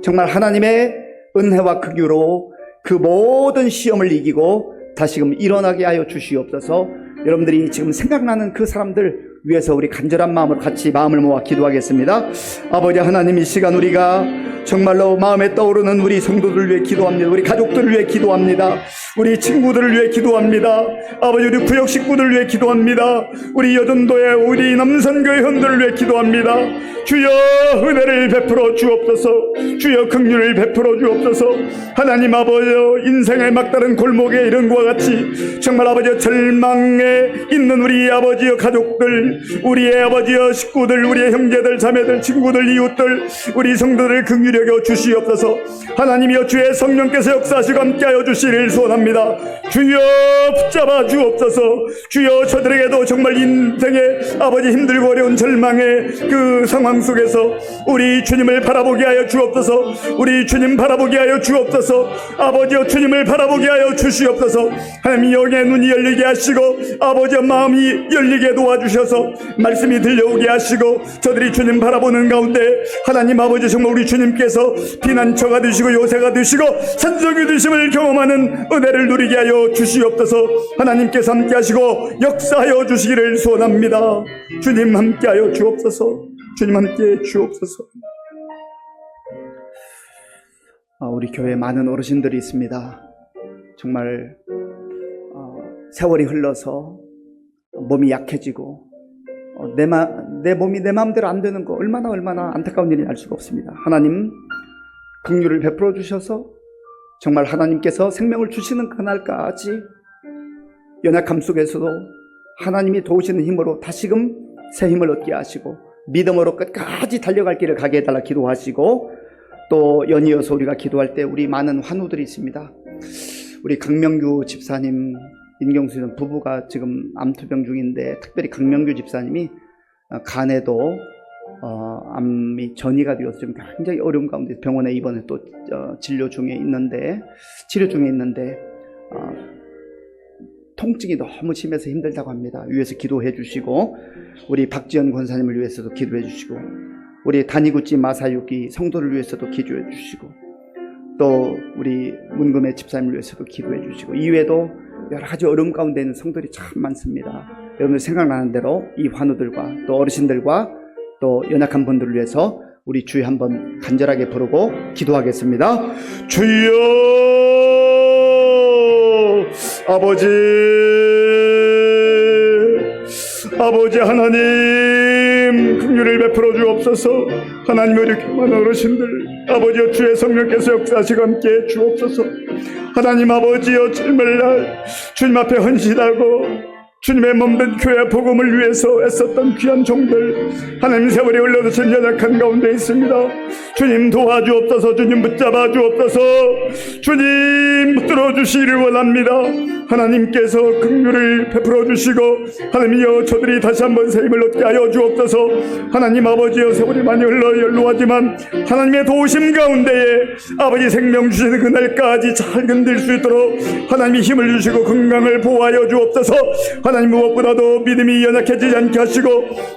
정말 하나님의 은혜와 긍휼로 그 모든 시험을 이기고 다시금 일어나게 하여 주시옵소서. 여러분들이 지금 생각나는 그 사람들 위해서 우리 간절한 마음으로 같이 마음을 모아 기도하겠습니다. 아버지 하나님, 이 시간 우리가 정말로 마음에 떠오르는 우리 성도들을 위해 기도합니다. 우리 가족들을 위해 기도합니다. 우리 친구들을 위해 기도합니다. 아버지, 우리 구역 식구들을 위해 기도합니다. 우리 여전도의 우리 남산교회 회원들을 위해 기도합니다. 주여 은혜를 베풀어 주옵소서. 주여 긍휼을 베풀어 주옵소서. 하나님 아버지, 인생의 막다른 골목에 이런 것과 같이 정말 아버지 절망에 있는 우리 아버지여 가족들, 우리의 아버지여 식구들, 우리의 형제들, 자매들, 친구들, 이웃들, 우리 성도들 긍휼히 여겨 주시옵소서. 하나님이여 주의 성령께서 역사하시고 함께하여 주시기를 소원합니다. 주여 붙잡아 주옵소서. 주여 저들에게도 정말 인생의 아버지 힘들고 어려운 절망의 그 상황 속에서 우리 주님을 바라보게 하여 주옵소서. 우리 주님 바라보게 하여 주옵소서. 아버지여 주님을 바라보게 하여 주시옵소서. 하나님 영의 눈이 열리게 하시고 아버지의 마음이 열리게 도와주셔서 말씀이 들려오게 하시고 저들이 주님 바라보는 가운데 하나님 아버지 정말 우리 주님께서 피난처가 되시고 요새가 되시고 산성이 되심을 경험하는 은혜를 누리게 하여 주시옵소서. 하나님께서 함께 하시고 역사하여 주시기를 소원합니다. 주님 함께 하여 주옵소서. 주님 함께 주옵소서. 우리 교회에 많은 어르신들이 있습니다. 정말 세월이 흘러서 몸이 약해지고 내 몸이 내 마음대로 안 되는 거 얼마나 안타까운 일인지 알 수가 없습니다. 하나님 긍휼을 베풀어 주셔서 정말 하나님께서 생명을 주시는 그날까지 연약함 속에서도 하나님이 도우시는 힘으로 다시금 새 힘을 얻게 하시고 믿음으로 끝까지 달려갈 길을 가게 해달라 기도하시고, 또 연이어서 우리가 기도할 때 우리 많은 환우들이 있습니다. 우리 강명규 집사님, 인경수는 부부가 지금 암투병 중인데 특별히 강명규 집사님이 간에도 암이 전이가 되어서 지금 굉장히 어려운 가운데 병원에 입원해 또 치료 중에 있는데 통증이 너무 심해서 힘들다고 합니다. 위에서 기도해 주시고, 우리 박지연 권사님을 위해서도 기도해 주시고, 우리 다니구찌 마사유기 성도를 위해서도 기도해 주시고, 또 우리 문금의 집사님을 위해서도 기도해 주시고, 이외에도 여러 가지 어려움 가운데 있는 성도들이 참 많습니다. 여러분들 생각나는 대로 이 환우들과 또 어르신들과 또 연약한 분들을 위해서 우리 주여 한번 간절하게 부르고 기도하겠습니다. 주여 아버지 하나님 긍휼을 베풀어 주옵소서. 하나님 이렇게 많은 어르신들 아버지여 주의 성령께서 역사하시고 함께 해 주옵소서. 하나님 아버지여 주님을 주님 앞에 헌신하고 주님의 몸된 교회 복음을 위해서 애썼던 귀한 종들, 하나님 세월이 흘러도 지금 연약한 가운데 있습니다. 주님 도와주옵소서. 주님 붙잡아 주옵소서. 주님 붙들어 주시기를 원합니다. 하나님께서 긍휼을 베풀어 주시고 하나님이여 저들이 다시 한번 새 힘을 얻게 하여 주옵소서. 하나님 아버지여 세월이 많이 흘러 연로하지만 하나님의 도우심 가운데에 아버지 생명 주시는 그날까지 잘 견딜 수 있도록 하나님이 힘을 주시고 건강을 보호하여 주옵소서. 하나님 무엇보다도 믿음이 연약해지지 않게 하시고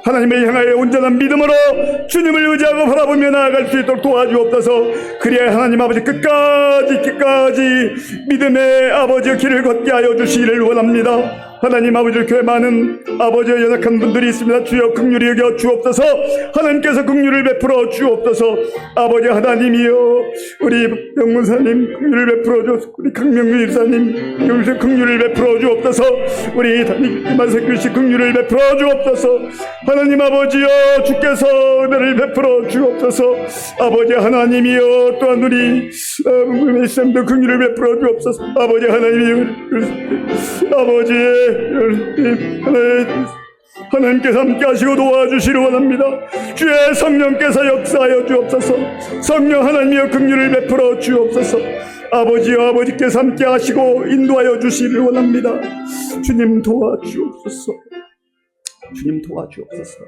하나님을 향하여 온전한 믿음으로 주님을 의지하고 바라보며 나아갈 수 있도록 도와주옵소서. 그래야 하나님 아버지 끝까지 믿음의 아버지의 길을 걷게 하여 주시기를 원합니다. 하나님 아버지 교회 많은 아버지 연약한 분들이 있습니다. 주여 긍휼히 여겨 주옵소서. 하나님께서 긍휼을 베풀어 주옵소서. 아버지 하나님이여 우리 병문사님 긍휼을 베풀어 주옵소서. 우리 강명규 집사님 긍휼을 베풀어 주옵소서. 우리 이만석 교씨 긍휼을 베풀어 주옵소서. 하나님 아버지여 주께서 은혜를 베풀어 주옵소서. 아버지 하나님이여 또한 우리 쌤도 긍휼을 베풀어 주옵소서. 아버지 하나님이여 아버지 하나님께서 함께 하시고 도와주시기 원합니다. 주의 성령께서 역사하여 주옵소서. 성령 하나님이여 긍휼을 베풀어 주옵소서. 아버지여 아버지께서 함께 하시고 인도하여 주시기를 원합니다. 주님 도와주옵소서. 주님 도와주옵소서.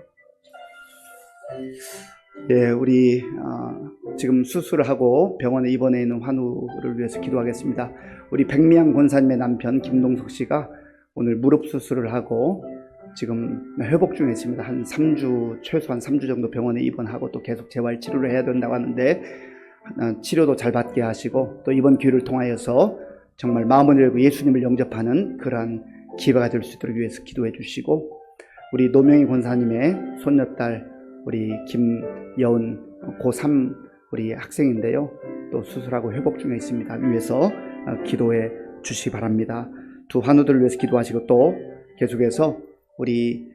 예, 우리 지금 수술을 하고 병원에 입원해 있는 환우를 위해서 기도하겠습니다. 우리 백미양 권사님의 남편 김동석 씨가 오늘 무릎 수술을 하고 지금 회복 중에 있습니다. 한 3주, 최소한 3주 정도 병원에 입원하고 또 계속 재활 치료를 해야 된다고 하는데 치료도 잘 받게 하시고 또 이번 기회를 통하여서 정말 마음을 열고 예수님을 영접하는 그러한 기회가 될 수 있도록 위해서 기도해 주시고, 우리 노명희 권사님의 손녀딸 우리 김여은 고3 우리 학생인데요, 또 수술하고 회복 중에 있습니다. 위해서 기도해 주시기 바랍니다. 두 환우들을 위해서 기도하시고 또 계속해서 우리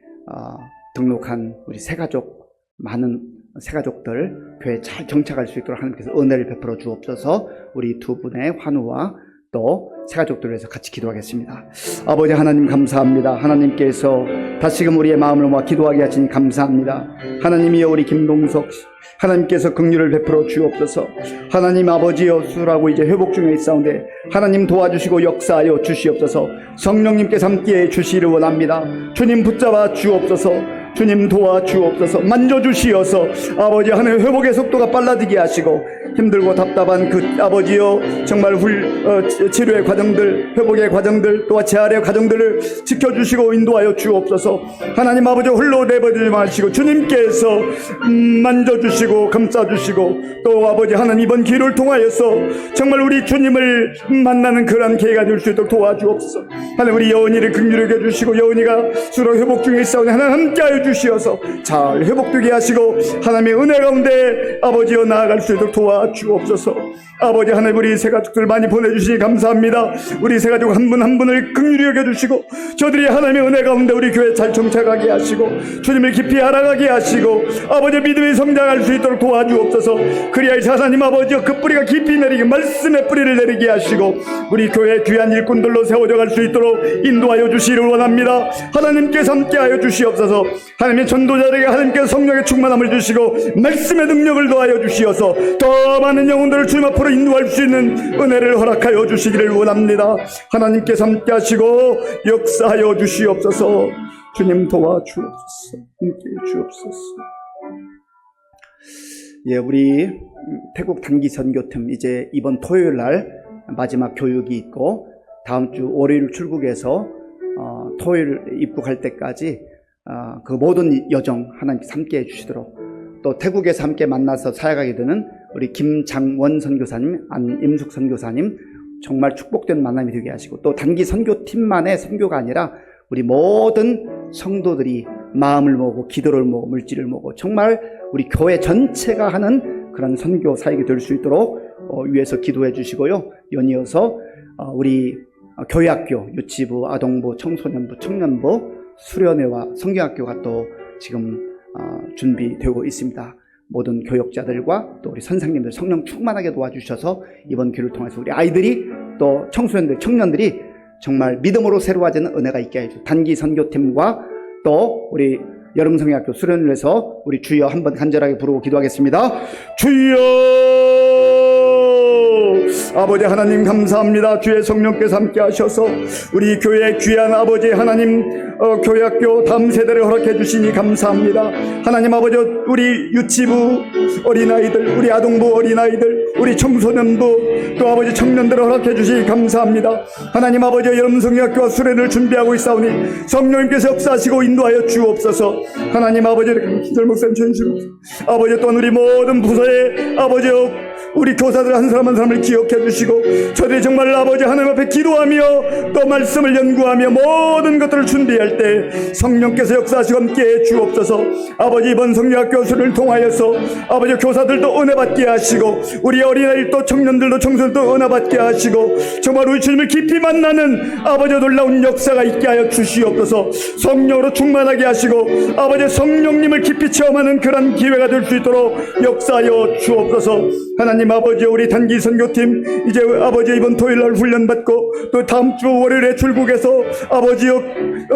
등록한 우리 새가족, 많은 새가족들 교회에 잘 정착할 수 있도록 하나님께서 은혜를 베풀어 주옵소서. 우리 두 분의 환우와 또 새가족들을 위해서 같이 기도하겠습니다. 아버지 하나님 감사합니다. 하나님께서 다시금 우리의 마음을 모아 기도하게 하시니 감사합니다. 하나님이여 우리 김동석 하나님께서 긍휼을 베풀어 주옵소서. 하나님 아버지여 수술하고 이제 회복 중에 있사온데 하나님 도와주시고 역사하여 주시옵소서. 성령님께서 함께해 주시기를 원합니다. 주님 붙잡아 주옵소서. 주님 도와주옵소서. 만져주시어서 아버지 하나님 회복의 속도가 빨라지게 하시고 힘들고 답답한 그 아버지여 정말 치료의 과정들, 회복의 과정들, 또한 재활의 과정들을 지켜주시고 인도하여 주옵소서. 하나님 아버지 홀로 내버리지 마시고 주님께서 만져주시고 감싸주시고 또 아버지 하나님 이번 기회를 통하여서 정말 우리 주님을 만나는 그런 기회가 될 수 있도록 도와주옵소서. 하나님 우리 여은이를 긍휼하게 해주시고 여은이가 수로 회복 중에 있사오니 하나님 함께하여 주시어서 잘 회복되게 하시고 하나님의 은혜 가운데 아버지여 나아갈 수 있도록 도와주옵소서. 아버지 하나님 우리 새가족들 많이 보내주시니 감사합니다. 우리 새가족 한 분 한 분을 긍휼히 여겨주시고 저들이 하나님의 은혜 가운데 우리 교회 잘 정착하게 하시고 주님을 깊이 알아가게 하시고 아버지 믿음이 성장할 수 있도록 도와주옵소서. 그리하여 하나님 아버지여 그 뿌리가 깊이 내리게 말씀의 뿌리를 내리게 하시고 우리 교회 귀한 일꾼들로 세워져 갈 수 있도록 인도하여 주시기를 원합니다. 하나님께서 함께하여 주시옵소서. 하나님의 전도자들에게 하나님께서 성령의 충만함을 주시고 말씀의 능력을 더하여 주시어서 더 많은 영혼들을 주님 앞으로 인도할 수 있는 은혜를 허락하여 주시기를 원합니다. 하나님께서 함께 하시고 역사하여 주시옵소서. 주님 도와주옵소서. 함께해 주옵소서. 예, 우리 태국 단기 선교팀 이제 이번 토요일 날 마지막 교육이 있고 다음 주 월요일 출국해서 토요일 입국할 때까지 그 모든 여정 하나님께서 함께 해주시도록, 또 태국에서 함께 만나서 사역하게 되는 우리 김장원 선교사님, 안임숙 선교사님 정말 축복된 만남이 되게 하시고, 또 단기 선교팀만의 선교가 아니라 우리 모든 성도들이 마음을 모으고 기도를 모으고 물질을 모으고 정말 우리 교회 전체가 하는 그런 선교 사역이 될 수 있도록 위해서 기도해 주시고요. 연이어서 우리 교회학교, 유치부, 아동부, 청소년부, 청년부, 수련회와 성경학교가 또 지금 준비되고 있습니다. 모든 교역자들과 또 우리 선생님들 성령 충만하게 도와주셔서 이번 기회를 통해서 우리 아이들이 또 청소년들, 청년들이 정말 믿음으로 새로워지는 은혜가 있게 해주세요. 단기 선교팀과 또 우리 여름성경학교 수련을 해서 우리 주여 한번 간절하게 부르고 기도하겠습니다. 주여! 아버지 하나님 감사합니다. 주의 성령께서 함께 하셔서 우리 교회의 귀한 아버지 하나님 교회학교 다음 세대를 허락해 주시니 감사합니다. 하나님 아버지 우리 유치부 어린아이들, 우리 아동부 어린아이들, 우리 청소년부 또 아버지 청년들을 허락해 주시니 감사합니다. 하나님 아버지 여름성경학교와 수련을 준비하고 있사오니 성령님께서 역사하시고 인도하여 주옵소서. 하나님 아버지 기절 목사님 전심 아버지 또한 우리 모든 부서의 아버지 우리 교사들 한 사람 한 사람을 기억해 주시고 저들이 정말 아버지 하나님 앞에 기도하며 또 말씀을 연구하며 모든 것들을 준비할 때 성령께서 역사하시고 함께해 주옵소서. 아버지 이번 성령학 교수를 통하여서 아버지 교사들도 은혜 받게 하시고 우리 어린아이들도 청년들도 청소년들도 은혜 받게 하시고 정말 우리 주님을 깊이 만나는 아버지 놀라운 역사가 있게 하여 주시옵소서. 성령으로 충만하게 하시고 아버지 성령님을 깊이 체험하는 그런 기회가 될 수 있도록 역사하여 주옵소서. 하나님 아버지 우리 단기 선교팀 이제 아버지 이번 토요일날 훈련받고 또 다음 주 월요일에 출국해서 아버지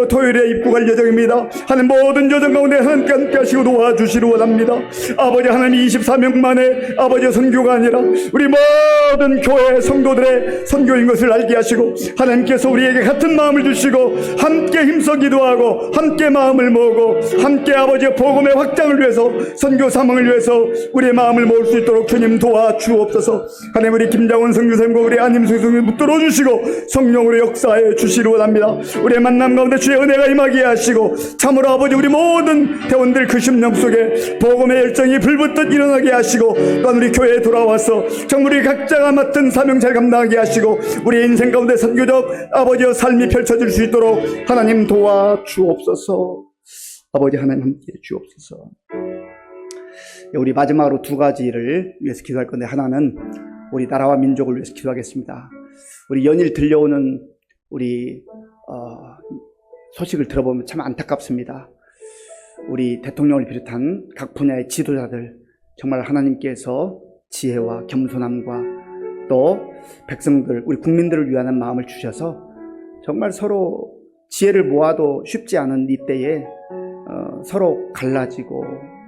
토요일에 입국할 예정입니다. 하나님 모든 여정 가운데 하나님께 함께 하시고 도와주시기 원합니다. 아버지 하나님 24명만의 아버지 선교가 아니라 우리 모든 교회 성도들의 선교인 것을 알게 하시고 하나님께서 우리에게 같은 마음을 주시고 함께 힘써 기도하고 함께 마음을 모으고 함께 아버지 복음의 확장을 위해서 선교 사명을 위해서 우리의 마음을 모을 수 있도록 주님 도와주옵소서. 하나님 우리 김장원 선교사님과 우리 안임수 선교사님 붙들어 주시고 성령으로 역사해 주시기 원합니다. 우리의 만남 가운데 주의 은혜가 임하게 하시고 참으로 아버지 우리 모든 대원들 그 심령 속에 복음의 열정이 불붙듯 일어나게 하시고 또한 우리 교회에 돌아와서 정말 우리 각자가 맡은 사명 잘 감당하게 하시고 우리 인생 가운데 선교적 아버지의 삶이 펼쳐질 수 있도록 하나님 도와주옵소서. 아버지 하나님 함께해 주옵소서. 우리 마지막으로 두 가지를 위해서 기도할 건데 하나는 우리 나라와 민족을 위해서 기도하겠습니다. 우리 연일 들려오는 우리 소식을 들어보면 참 안타깝습니다. 우리 대통령을 비롯한 각 분야의 지도자들 정말 하나님께서 지혜와 겸손함과 또 백성들 우리 국민들을 위하는 마음을 주셔서 정말 서로 지혜를 모아도 쉽지 않은 이 때에 서로 갈라지고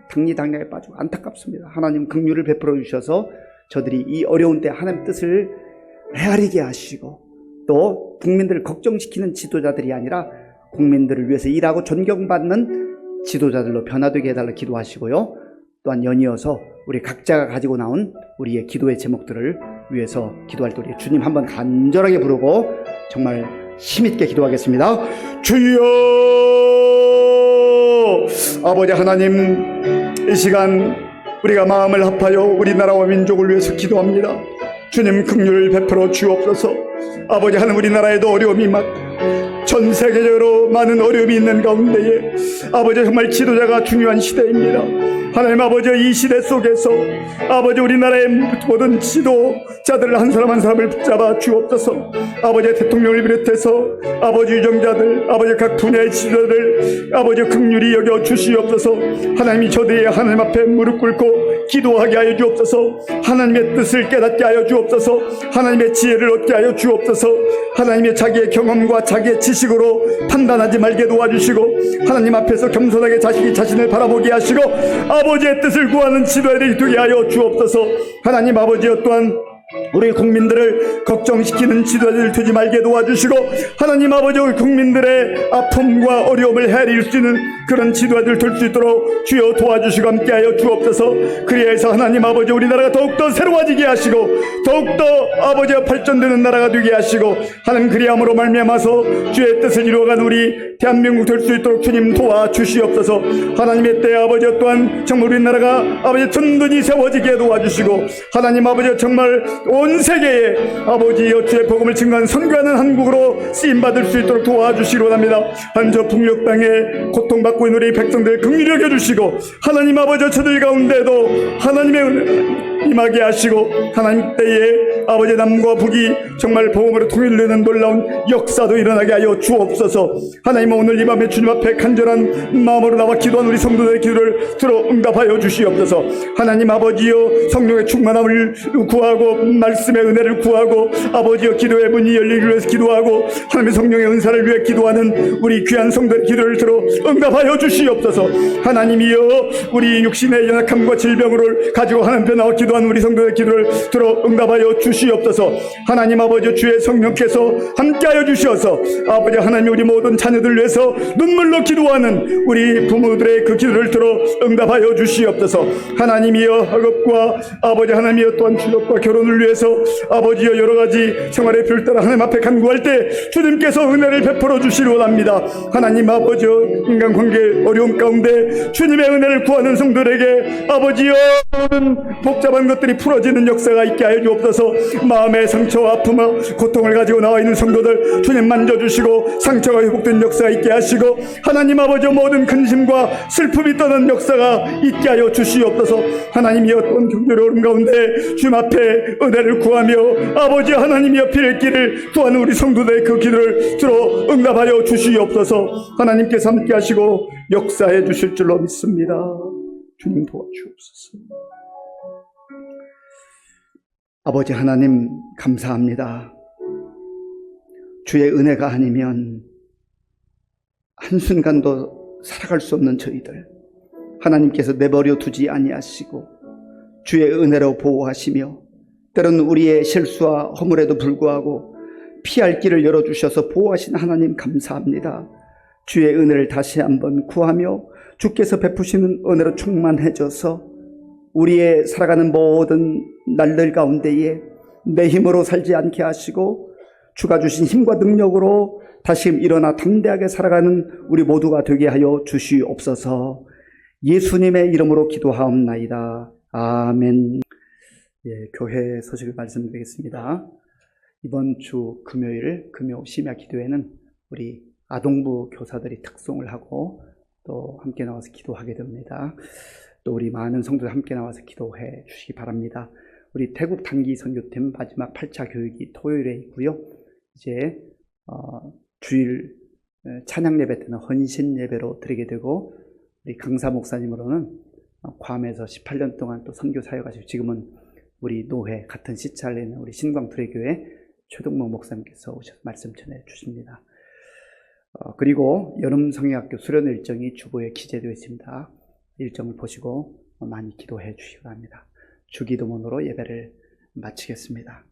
당리당략에 빠지고 안타깝습니다. 하나님 긍휼을 베풀어 주셔서 저들이 이 어려운 때 하나님 뜻을 헤아리게 하시고 또 국민들을 걱정시키는 지도자들이 아니라 국민들을 위해서 일하고 존경받는 지도자들로 변화되게 해달라 기도하시고요. 또한 연이어서 우리 각자가 가지고 나온 우리의 기도의 제목들을 위해서 기도할 때 우리 주님 한번 간절하게 부르고 정말 힘있게 기도하겠습니다. 주여 아버지 하나님 이 시간 우리가 마음을 합하여 우리나라와 민족을 위해서 기도합니다. 주님 긍휼을 베풀어 주옵소서. 아버지 하나님 우리나라에도 어려움이 전 세계적으로 많은 어려움이 있는 가운데에 아버지 정말 지도자가 중요한 시대입니다. 하나님 아버지 이 시대 속에서 아버지 우리나라의 모든 지도자들을 한 사람 한 사람을 붙잡아 주옵소서. 아버지 대통령을 비롯해서 아버지 유정자들 아버지 각 분야의 지도자들 아버지 긍휼히 여겨 주시옵소서. 하나님이 저들이 하나님 앞에 무릎 꿇고 기도하게 하여 주옵소서. 하나님의 뜻을 깨닫게 하여 주옵소서. 하나님의 지혜를 얻게 하여 주옵소서. 하나님의 자기의 경험과 자기의 지식으로 판단하지 말게 도와주시고 하나님 앞에서 겸손하게 자식이 자신을 바라보게 하시고 아버지의 뜻을 구하는 지도자들이 되게 하여 주옵소서. 하나님 아버지여 또한 우리 국민들을 걱정시키는 지도자들을 두지 말게 도와주시고 하나님 아버지 우리 국민들의 아픔과 어려움을 헤아릴 수 있는 그런 지도자들 될 수 있도록 주여 도와주시고 함께하여 주옵소서. 그리해서 하나님 아버지 우리나라가 더욱더 새로워지게 하시고 더욱더 아버지와 발전되는 나라가 되게 하시고 하나님 그리함으로 말미암아서 주의 뜻을 이루어간 우리 대한민국 될 수 있도록 주님 도와주시옵소서. 하나님의 때 아버지 또한 정말 우리나라가 아버지 든든히 세워지게 도와주시고 하나님 아버지 정말 온 세계에 아버지여 주의 복음을 증거하는 선교하는 한국으로 쓰임받을 수 있도록 도와주시기 원합니다. 한저 북녘 땅에 고통받고 있는 우리 백성들 긍휼히 여겨주시고 하나님 아버지 저들 가운데도 하나님의 은혜 임하게 하시고 하나님 때에 아버지 남과 북이 정말 복음으로 통일되는 놀라운 역사도 일어나게 하여 주옵소서. 하나님 오늘 이 밤에 주님 앞에 간절한 마음으로 나와 기도한 우리 성도들의 기도를 들어 응답하여 주시옵소서. 하나님 아버지여 성령의 충만함을 구하고 말씀의 은혜를 구하고 아버지여 기도의 문이 열리기 위해서 기도하고 하나님의 성령의 은사를 위해 기도하는 우리 귀한 성도의 기도를 들어 응답하여 주시옵소서. 하나님이여 우리 육신의 연약함과 질병을 가지고 하나님 앞에 나와 기도하는 우리 성도의 기도를 들어 응답하여 주시옵소서. 하나님 아버지 주의 성령께서 함께하여 주셔서 아버지 하나님 우리 모든 자녀들 위해서 눈물로 기도하는 우리 부모들의 그 기도를 들어 응답하여 주시옵소서. 하나님이여 학업과 아버지 하나님이여 또한 취업과 결혼을 위해서 아버지여 여러가지 생활의 필요를 따라 하나님 앞에 간구할 때 주님께서 은혜를 베풀어 주시기 원합니다. 하나님 아버지여 인간관계 어려움 가운데 주님의 은혜를 구하는 성도들에게 아버지여 모든 복잡한 어떠한 것들이 풀어지는 역사가 있게 하여 주옵소서. 마음의 상처와 아픔과 고통을 가지고 나와 있는 성도들 주님 만져주시고 상처가 회복된 역사가 있게 하시고, 하나님 아버지 모든 근심과 슬픔이 떠난 역사가 있게 하여 주시옵소서. 하나님이 어떤 경제를 어려운 가운데 주님 앞에 은혜를 구하며 아버지 하나님이여 필 길을 구하는 우리 성도들의 그 기도를 들어 응답하여 주시옵소서. 하나님께서 함께 하시고 역사해 주실 줄로 믿습니다. 주님 도와주옵소서. 아버지 하나님 감사합니다. 주의 은혜가 아니면 한순간도 살아갈 수 없는 저희들 하나님께서 내버려 두지 아니하시고 주의 은혜로 보호하시며 때로는 우리의 실수와 허물에도 불구하고 피할 길을 열어주셔서 보호하신 하나님 감사합니다. 주의 은혜를 다시 한번 구하며 주께서 베푸시는 은혜로 충만해져서 우리의 살아가는 모든 날들 가운데에 내 힘으로 살지 않게 하시고 주가 주신 힘과 능력으로 다시 일어나 담대하게 살아가는 우리 모두가 되게 하여 주시옵소서. 예수님의 이름으로 기도하옵나이다. 아멘. 교회 소식을 말씀드리겠습니다. 이번 주 금요일 금요 심야 기도회는 우리 아동부 교사들이 특송을 하고 또 함께 나와서 기도하게 됩니다. 또 우리 많은 성도들 함께 나와서 기도해 주시기 바랍니다. 우리 태국 단기 선교팀 마지막 8차 교육이 토요일에 있고요. 이제 주일 찬양 예배 때는 헌신 예배로 드리게 되고, 우리 강사 목사님으로는 괌에서 18년 동안 또 선교 사역하시고 지금은 우리 노회 같은 시찰에 있는 우리 신광투례교회 최동목 목사님께서 오셔서 말씀 전해 주십니다. 그리고 여름 성경학교 수련 일정이 주보에 기재되어 있습니다. 일정을 보시고 많이 기도해 주시기 바랍니다. 주기도문으로 예배를 마치겠습니다.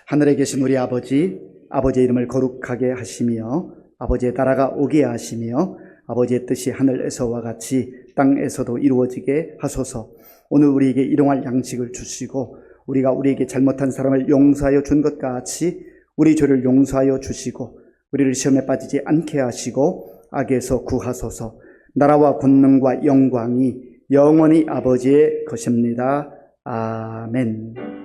하늘에 계신 우리 아버지, 아버지의 이름을 거룩하게 하시며 아버지의 나라가 오게 하시며 아버지의 뜻이 하늘에서와 같이 땅에서도 이루어지게 하소서. 오늘 우리에게 일용할 양식을 주시고 우리가 우리에게 잘못한 사람을 용서하여 준 것 같이 우리 죄를 용서하여 주시고 우리를 시험에 빠지지 않게 하시고 악에서 구하소서. 나라와 권능과 영광이 영원히 아버지의 것입니다. 아멘.